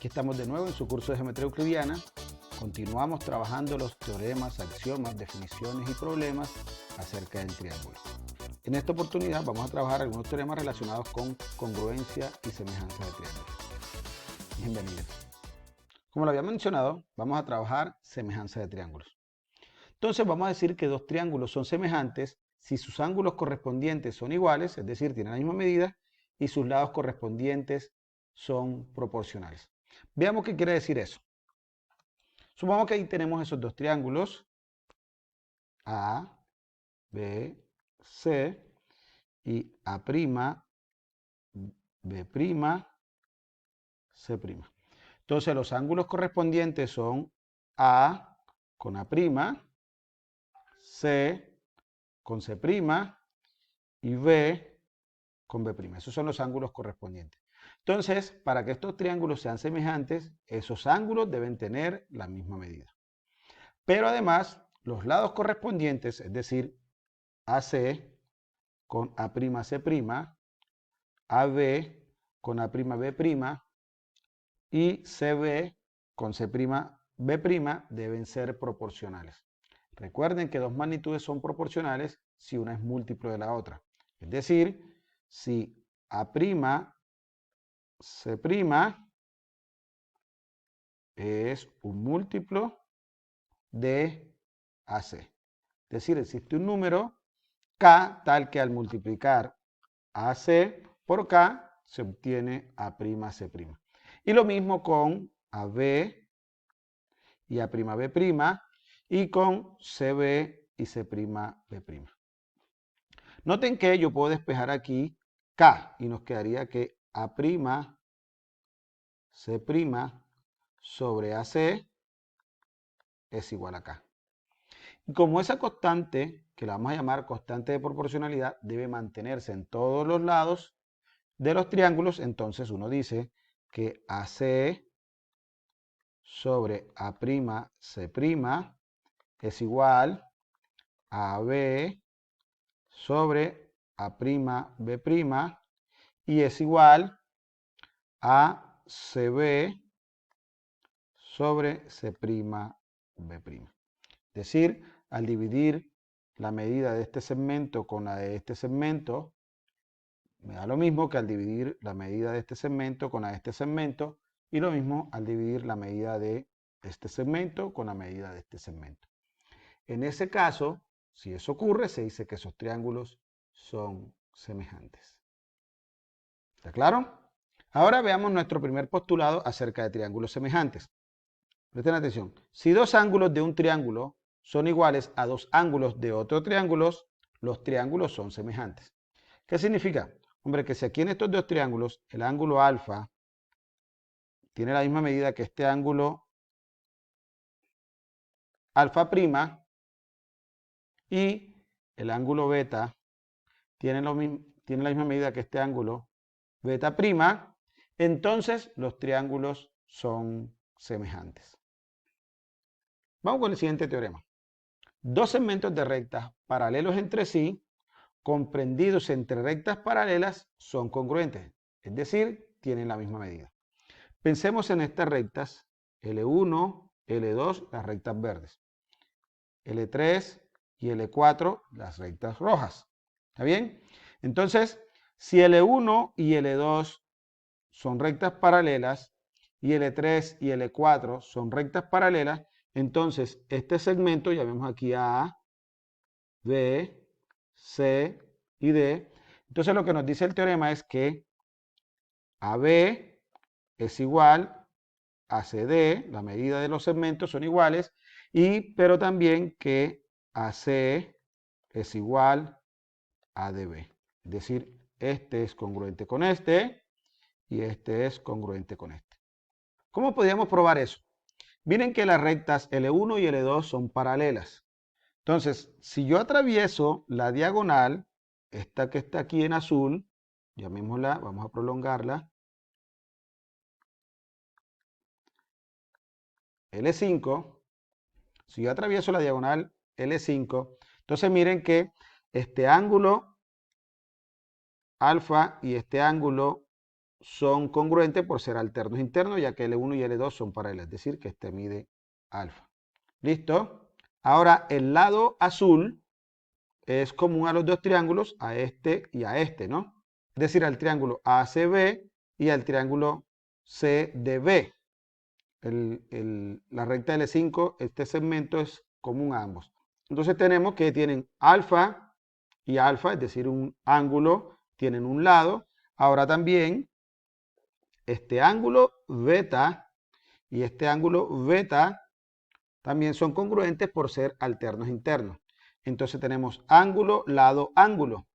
Aquí estamos de nuevo en su curso de geometría euclidiana. Continuamos trabajando los teoremas, axiomas, definiciones y problemas acerca del triángulo. En esta oportunidad vamos a trabajar algunos teoremas relacionados con congruencia y semejanza de triángulos. Bienvenidos. Como lo había mencionado, vamos a trabajar semejanza de triángulos. Entonces vamos a decir que dos triángulos son semejantes si sus ángulos correspondientes son iguales, es decir, tienen la misma medida, y sus lados correspondientes son proporcionales. Veamos qué quiere decir eso. Supongamos que ahí tenemos esos dos triángulos, A, B, C, y A', B', C'. Entonces los ángulos correspondientes son A con A', C con C' y B con B'. Esos son los ángulos correspondientes. Entonces, para que estos triángulos sean semejantes, esos ángulos deben tener la misma medida. Pero además, los lados correspondientes, es decir, AC con A'C', AB con A'B' y CB con C'B' deben ser proporcionales. Recuerden que dos magnitudes son proporcionales si una es múltiplo de la otra. Es decir, si A'C' es un múltiplo de AC. Es decir, existe un número K tal que al multiplicar AC por K se obtiene A'C'. Y lo mismo con AB y A'B' y con CB y C'B'. Noten que yo puedo despejar aquí K y nos quedaría que A'C' sobre AC es igual a K. Y como esa constante, que la vamos a llamar constante de proporcionalidad, debe mantenerse en todos los lados de los triángulos, entonces uno dice que AC sobre A'C' es igual a AB sobre A'B' y es igual a CB sobre C'B'. Es decir, al dividir la medida de este segmento con la de este segmento, me da lo mismo que al dividir la medida de este segmento con la de este segmento, y lo mismo al dividir la medida de este segmento con la medida de este segmento. En ese caso, si eso ocurre, se dice que esos triángulos son semejantes. ¿Está claro? Ahora veamos nuestro primer postulado acerca de triángulos semejantes. Presten atención. Si dos ángulos de un triángulo son iguales a dos ángulos de otro triángulo, los triángulos son semejantes. ¿Qué significa? Hombre, que si aquí en estos dos triángulos el ángulo alfa tiene la misma medida que este ángulo alfa prima y el ángulo beta tiene la misma medida que este ángulo beta prima, entonces los triángulos son semejantes. Vamos con el siguiente teorema. Dos segmentos de rectas paralelos entre sí, comprendidos entre rectas paralelas, son congruentes, es decir, tienen la misma medida. Pensemos en estas rectas, L1, L2, las rectas verdes, L3 y L4, las rectas rojas. ¿Está bien? Entonces, si L1 y L2 son rectas paralelas y L3 y L4 son rectas paralelas, entonces este segmento, llamemos aquí A, B, C y D. Entonces lo que nos dice el teorema es que AB es igual a CD, la medida de los segmentos son iguales, pero también que AC es igual a DB. Es decir, este es congruente con este y este es congruente con este. ¿Cómo podríamos probar eso? Miren que las rectas L1 y L2 son paralelas. Entonces, si yo atravieso la diagonal, esta que está aquí en azul, llamémosla, vamos a prolongarla, L5, si yo atravieso la diagonal L5, entonces miren que este ángulo alfa y este ángulo son congruentes por ser alternos internos, ya que L1 y L2 son paralelos, es decir, que este mide alfa. ¿Listo? Ahora, el lado azul es común a los dos triángulos, a este y a este, ¿no? Es decir, al triángulo ACB y al triángulo CDB. La recta L5, este segmento es común a ambos. Entonces tenemos que tienen alfa y alfa, es decir, un ángulo, tienen un lado. Ahora también este ángulo beta y este ángulo beta también son congruentes por ser alternos internos. Entonces tenemos ángulo, lado, ángulo.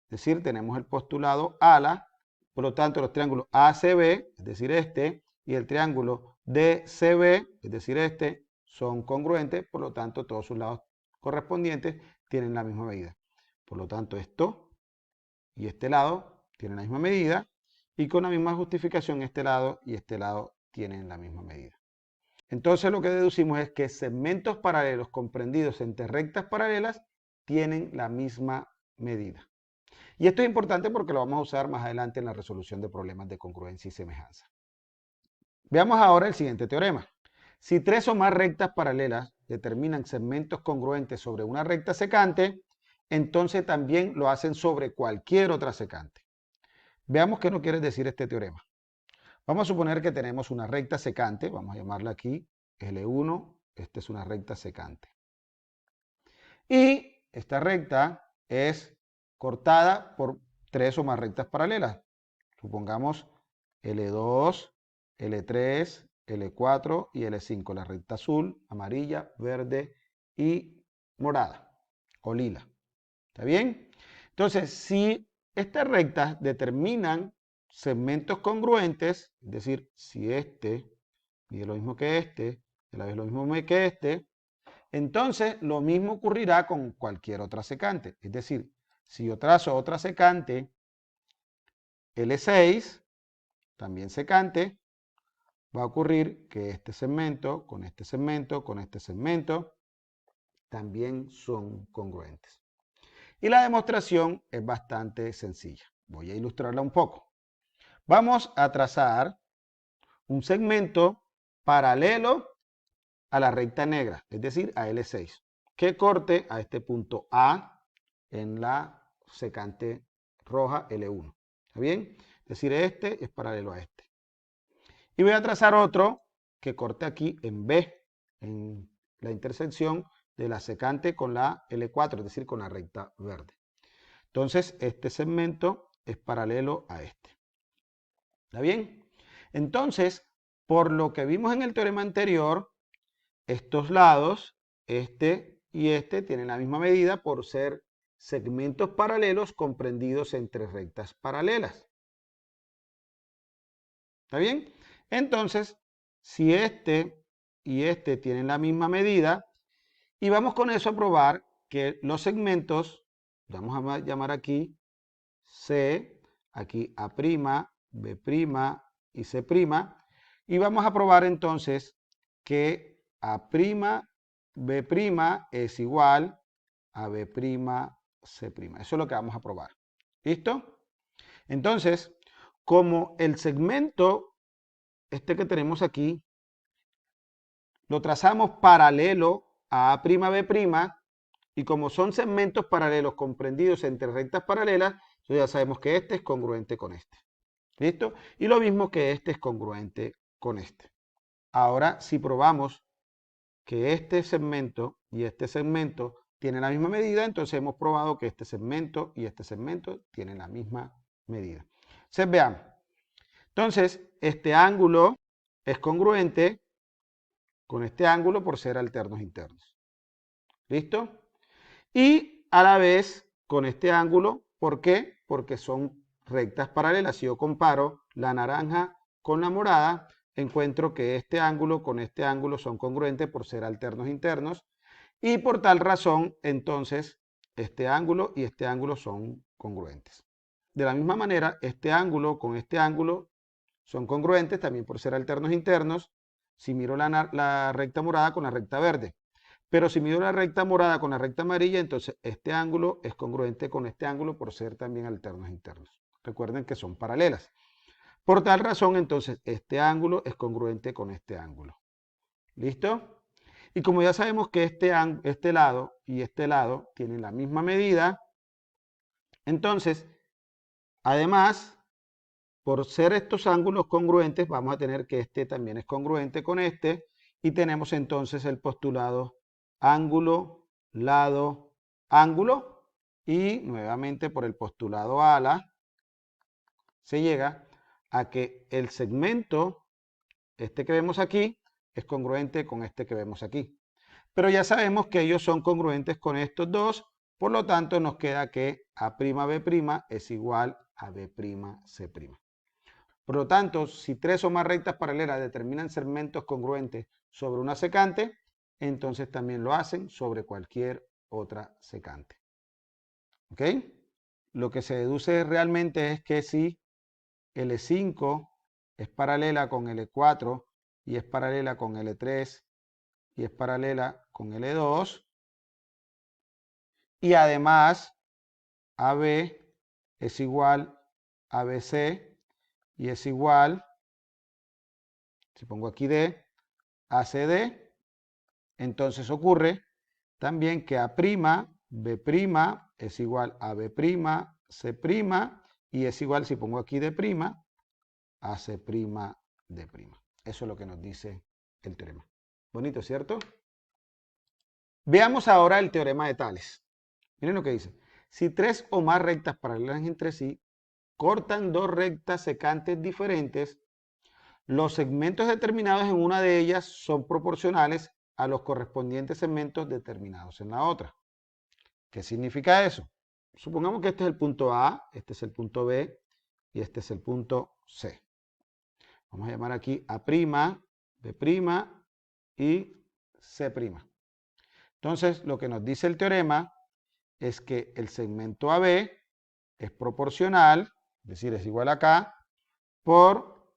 Es decir, tenemos el postulado ala, por lo tanto los triángulos ACB, es decir, este, y el triángulo DCB, es decir, este, son congruentes, por lo tanto todos sus lados correspondientes tienen la misma medida. Por lo tanto, esto y este lado tienen la misma medida, y con la misma justificación este lado y este lado tienen la misma medida. Entonces lo que deducimos es que segmentos paralelos comprendidos entre rectas paralelas tienen la misma medida. Y esto es importante porque lo vamos a usar más adelante en la resolución de problemas de congruencia y semejanza. Veamos ahora el siguiente teorema. Si tres o más rectas paralelas determinan segmentos congruentes sobre una recta secante, entonces también lo hacen sobre cualquier otra secante. Veamos qué nos quiere decir este teorema. Vamos a suponer que tenemos una recta secante, vamos a llamarla aquí L1, esta es una recta secante. Y esta recta es cortada por tres o más rectas paralelas. Supongamos L2, L3, L4 y L5, la recta azul, amarilla, verde y morada o lila. ¿Está bien? Entonces, si estas rectas determinan segmentos congruentes, es decir, si este mide lo mismo que este, a la vez lo mismo que este, entonces lo mismo ocurrirá con cualquier otra secante. Es decir, si yo trazo otra secante L6, también secante, va a ocurrir que este segmento, con este segmento, con este segmento, también son congruentes. Y la demostración es bastante sencilla. Voy a ilustrarla un poco. Vamos a trazar un segmento paralelo a la recta negra, es decir, a L6, que corte a este punto A en la secante roja L1. ¿Está bien? Es decir, este es paralelo a este. Y voy a trazar otro que corte aquí en B, en la intersección de la secante con la L4, es decir, con la recta verde. Entonces, este segmento es paralelo a este. ¿Está bien? Entonces, por lo que vimos en el teorema anterior, estos lados, este y este, tienen la misma medida por ser segmentos paralelos comprendidos entre rectas paralelas. ¿Está bien? Entonces, si este y este tienen la misma medida, y vamos con eso a probar que los segmentos, vamos a llamar aquí C, aquí A', B' y C', y vamos a probar entonces que A', B' es igual a B', C'. Eso es lo que vamos a probar. ¿Listo? Entonces, como el segmento, este que tenemos aquí, lo trazamos paralelo a A', B', y como son segmentos paralelos comprendidos entre rectas paralelas, entonces ya sabemos que este es congruente con este. ¿Listo? Y lo mismo que este es congruente con este. Ahora, si probamos que este segmento y este segmento tienen la misma medida, entonces hemos probado que este segmento y este segmento tienen la misma medida. Entonces, veamos. Entonces, este ángulo es congruente con este ángulo por ser alternos internos. ¿Listo? Y a la vez con este ángulo, ¿por qué? Porque son rectas paralelas. Si yo comparo la naranja con la morada, encuentro que este ángulo con este ángulo son congruentes por ser alternos internos, y por tal razón, entonces, este ángulo y este ángulo son congruentes. De la misma manera, este ángulo con este ángulo son congruentes también por ser alternos internos, si miro la recta morada con la recta verde. Pero si mido la recta morada con la recta amarilla, entonces este ángulo es congruente con este ángulo por ser también alternos internos. Recuerden que son paralelas. Por tal razón, entonces, este ángulo es congruente con este ángulo. ¿Listo? Y como ya sabemos que este lado y este lado tienen la misma medida, entonces, además, por ser estos ángulos congruentes, vamos a tener que este también es congruente con este, y tenemos entonces el postulado ángulo, lado, ángulo, y nuevamente por el postulado ala, se llega a que el segmento, este que vemos aquí, es congruente con este que vemos aquí. Pero ya sabemos que ellos son congruentes con estos dos, por lo tanto nos queda que A'B' es igual a B'C'. Por lo tanto, si tres o más rectas paralelas determinan segmentos congruentes sobre una secante, entonces también lo hacen sobre cualquier otra secante. ¿Ok? Lo que se deduce realmente es que si L5 es paralela con L4 y es paralela con L3 y es paralela con L2 y además AB es igual a BC y es igual, si pongo aquí D, a CD, entonces ocurre también que A', B' es igual a B', C' y es igual, si pongo aquí D', a C', D'. Eso es lo que nos dice el teorema. Bonito, ¿cierto? Veamos ahora el teorema de Tales. Miren lo que dice. Si tres o más rectas paralelas entre sí cortan dos rectas secantes diferentes, los segmentos determinados en una de ellas son proporcionales a los correspondientes segmentos determinados en la otra. ¿Qué significa eso? Supongamos que este es el punto A, este es el punto B y este es el punto C. Vamos a llamar aquí A', B' y C'. Entonces, lo que nos dice el teorema es que el segmento AB es proporcional, es decir, es igual a K, por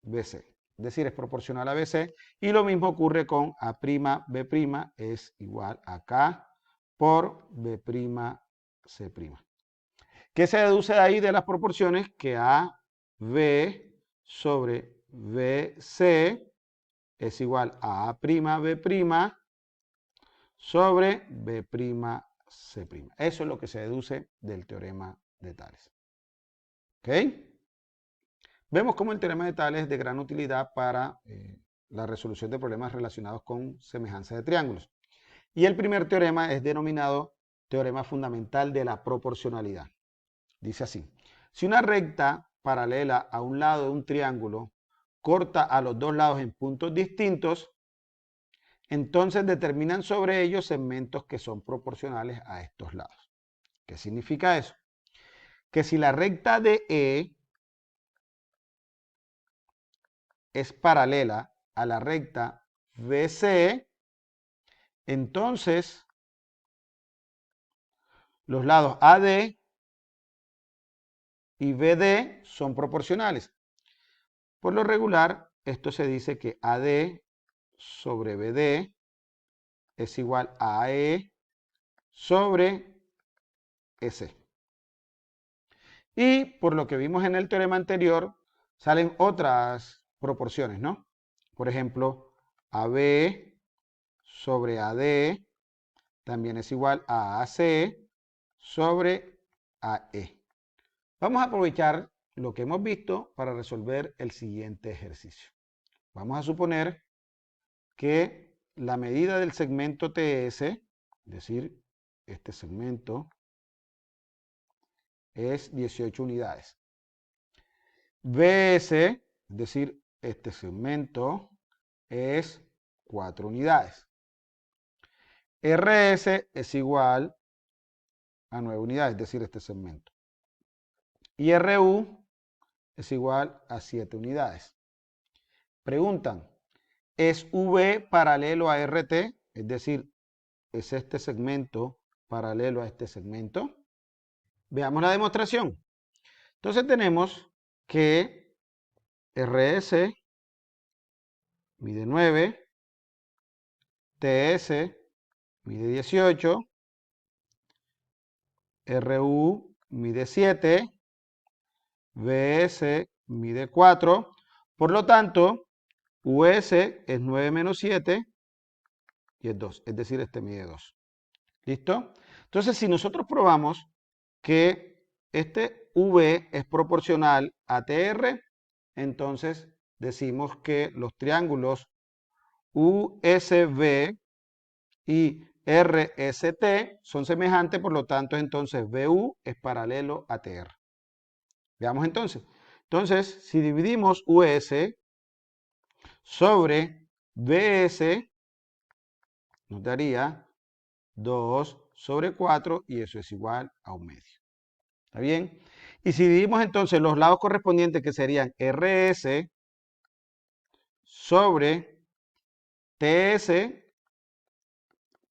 BC. Es decir, es proporcional a BC. Y lo mismo ocurre con A', B' es igual a K por B', C'. ¿Qué se deduce de ahí de las proporciones? Que AB sobre BC es igual a B' sobre B'C'. Eso es lo que se deduce del teorema de Tales. ¿Ok? Vemos cómo el teorema de Tales es de gran utilidad para la resolución de problemas relacionados con semejanza de triángulos. Y el primer teorema es denominado teorema fundamental de la proporcionalidad. Dice así: si una recta paralela a un lado de un triángulo corta a los dos lados en puntos distintos, entonces determinan sobre ellos segmentos que son proporcionales a estos lados. ¿Qué significa eso? Que si la recta DE es paralela a la recta BC, entonces los lados AD y BD son proporcionales. Por lo regular, esto se dice que AD sobre BD es igual a AE sobre EC. Y por lo que vimos en el teorema anterior, salen otras proporciones, ¿no? Por ejemplo, AB sobre AD también es igual a AC sobre AE. Vamos a aprovechar lo que hemos visto para resolver el siguiente ejercicio. Vamos a suponer que la medida del segmento TS, es decir, este segmento, es 18 unidades. BS, es decir, este segmento, es 4 unidades. RS es igual a 9 unidades, es decir, este segmento. Y RU es igual a 7 unidades. Preguntan, ¿es V paralelo a RT? Es decir, ¿es este segmento paralelo a este segmento? Veamos la demostración. Entonces tenemos que RS mide 9, TS mide 18, RU mide 7, BS mide 4. Por lo tanto, US es 9 menos 7 y es 2. Es decir, este mide 2. ¿Listo? Entonces, si nosotros probamos que este V es proporcional a TR, entonces decimos que los triángulos USB y RST son semejantes, por lo tanto, entonces BU es paralelo a TR. Veamos entonces. Entonces, si dividimos US sobre BS, nos daría 2 sobre 4 y eso es igual a 1/2. ¿Está bien? Y si dividimos entonces los lados correspondientes, que serían RS sobre TS,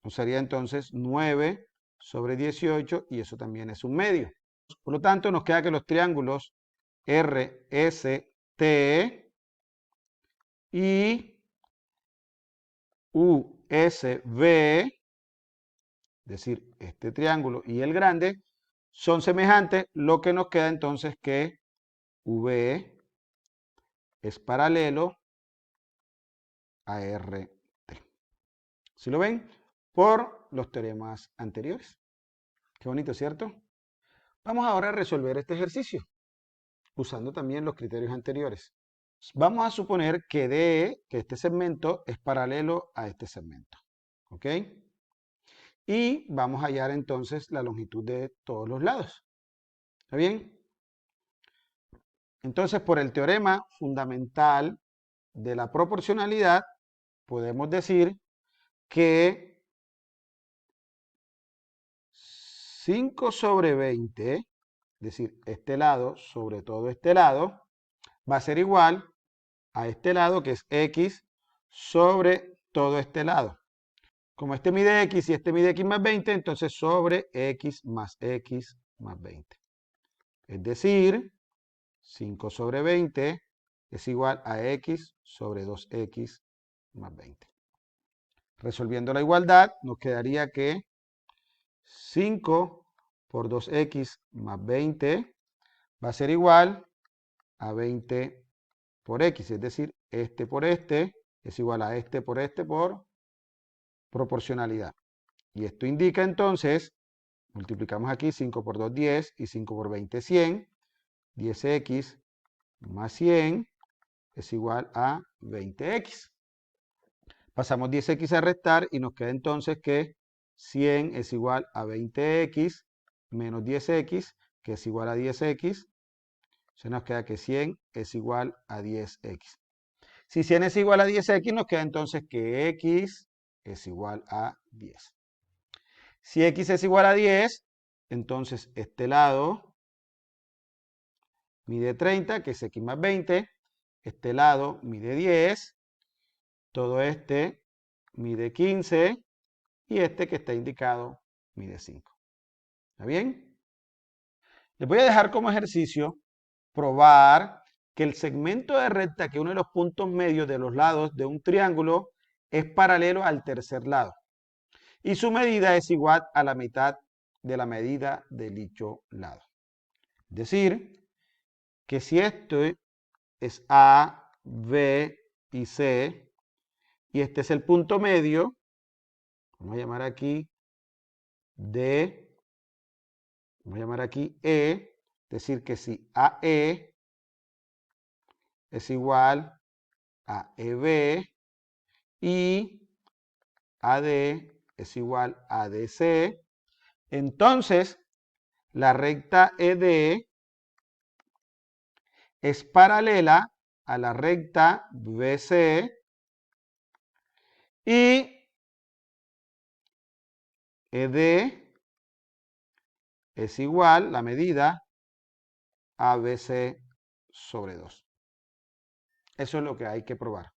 nos sería entonces 9 sobre 18 y eso también es 1/2. Por lo tanto, nos queda que los triángulos RST y USB, es decir, este triángulo y el grande, son semejantes, lo que nos queda entonces que VE es paralelo a RT. ¿Sí lo ven? Por los teoremas anteriores. Qué bonito, ¿cierto? Vamos ahora a resolver este ejercicio, usando también los criterios anteriores. Vamos a suponer que DE, que este segmento es paralelo a este segmento. ¿Ok? Y vamos a hallar entonces la longitud de todos los lados. ¿Está bien? Entonces, por el teorema fundamental de la proporcionalidad, podemos decir que 5 sobre 20, es decir, este lado sobre todo este lado, va a ser igual a este lado, que es X, sobre todo este lado. Como este mide X y este mide X más 20, entonces sobre X más 20. Es decir, 5 sobre 20 es igual a X sobre 2X más 20. Resolviendo la igualdad, nos quedaría que 5 por 2X más 20 va a ser igual a 20 por X, es decir, este por este es igual a este por proporcionalidad. Y esto indica entonces, multiplicamos aquí 5 por 2, 10 y 5 por 20, 100. 10X más 100 es igual a 20X. Pasamos 10X a restar y nos queda entonces que 100 es igual a 20X menos 10X, que es igual a 10X. Se nos queda que 100 es igual a 10X. Si 100 es igual a 10X, nos queda entonces que X es igual a 10. Si X es igual a 10, entonces este lado mide 30, que es X más 20. Este lado mide 10. Todo este mide 15. Y este que está indicado mide 5. ¿Está bien? Les voy a dejar como ejercicio probar que el segmento de recta, que es uno de los puntos medios de los lados de un triángulo, es paralelo al tercer lado. Y su medida es igual a la mitad de la medida de dicho lado. Es decir, que si esto es A, B y C, y este es el punto medio, vamos a llamar aquí D, vamos a llamar aquí E, es decir, que si AE es igual a EB y AD es igual a ADC, entonces la recta ED es paralela a la recta BC y ED es igual, la medida, a BC sobre 2. Eso es lo que hay que probar.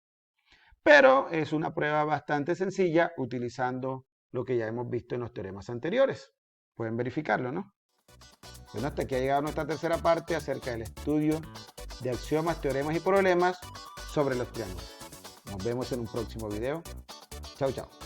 Pero es una prueba bastante sencilla utilizando lo que ya hemos visto en los teoremas anteriores. Pueden verificarlo, ¿no? Bueno, hasta aquí ha llegado nuestra tercera parte acerca del estudio de axiomas, teoremas y problemas sobre los triángulos. Nos vemos en un próximo video. Chao, chao.